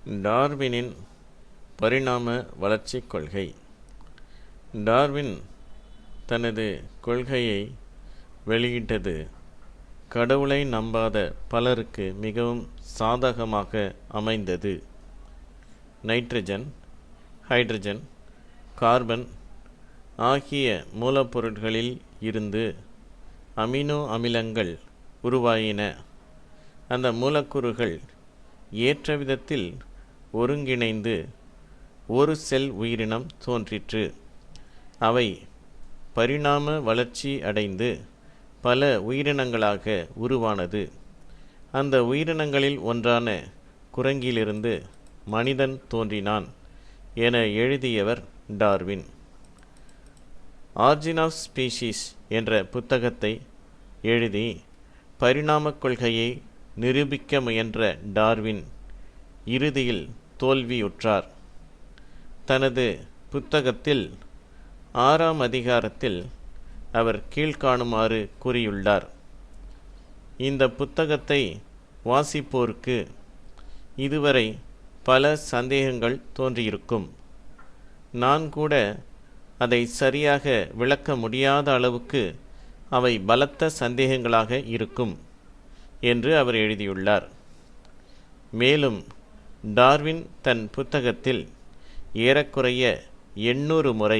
டார்வினின் பரிணாம வளர்ச்சிக் கொள்கை. டார்வின் தனது கொள்கையை வெளியிட்டது கடவுளை நம்பாத பலருக்கு மிகவும் சாதகமாக அமைந்தது. நைட்ரஜன், ஹைட்ரஜன், கார்பன் ஆகிய மூலப்பொருட்களில் இருந்து அமினோ அமிலங்கள் உருவாயின. அந்த மூலக்கூறுகள் ஏற்ற விதத்தில் ஒருங்கிணைந்து ஒரு செல் உயிரினம் தோன்றிற்று. அவை பரிணாம வளர்ச்சி அடைந்து பல உயிரினங்களாக உருவானது. அந்த உயிரினங்களில் ஒன்றான குரங்கிலிருந்து மனிதன் தோன்றினான் என எழுதியவர் டார்வின். ஆரிஜின் ஆஃப் ஸ்பீஷீஸ் என்ற புத்தகத்தை எழுதி பரிணாமக் கொள்கையை நிரூபிக்க முயன்ற டார்வின் இறுதியில் தோல்வியுற்றார். தனது புத்தகத்தில் 6ஆம் அதிகாரத்தில் அவர் கீழ்காணுமாறு கூறியுள்ளார். இந்த புத்தகத்தை வாசிப்போருக்கு இதுவரை பல சந்தேகங்கள் தோன்றியிருக்கும். நான் கூட அதை சரியாக விளக்க முடியாத அளவுக்கு அவை பலத்த சந்தேகங்களாக இருக்கும் என்று அவர் எழுதியுள்ளார். மேலும் டார்வின் தன் புத்தகத்தில் ஏறக்குறைய 800 முறை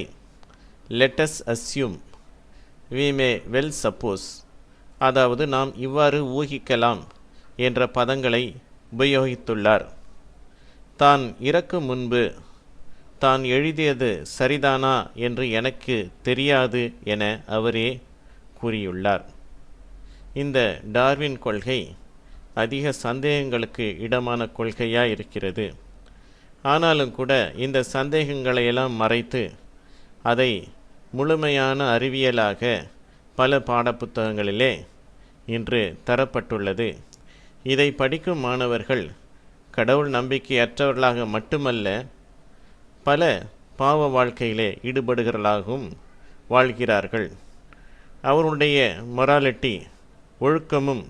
"let us assume", "we may well suppose", அதாவது நாம் இவ்வாறு ஊகிக்கலாம் என்ற பதங்களை உபயோகித்துள்ளார். தான் இறக்கும் முன்பு தான் எழுதியது சரிதானா என்று எனக்கு தெரியாது என அவரே கூறியுள்ளார். இந்த டார்வின் கொள்கை அதிக சந்தேகங்களுக்கு இடமான கொள்கையாக இருக்கிறது. ஆனாலும் கூட இந்த சந்தேகங்களையெல்லாம் மறைத்து அதை முழுமையான அறிவியலாக பல பாடப்புத்தகங்களிலே இன்று தரப்பட்டுள்ளது. இதை படிக்கும் மாணவர்கள் கடவுள் நம்பிக்கையற்றவர்களாக மட்டுமல்ல, பல பாவ வாழ்க்கையிலே ஈடுபடுகிறவர்களாகவும் வாழ்கிறார்கள். அவருடைய மொராலிட்டி, ஒழுக்கமும்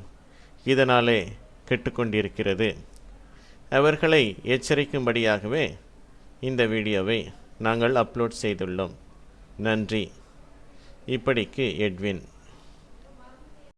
இதனாலே கெட்டுக்கொண்டிருக்கிறது. அவர்களை எச்சரிக்கும்படியாகவே இந்த வீடியோவை நாங்கள் அப்லோட் செய்துள்ளோம். நன்றி. இப்படிக்கு எட்வின்.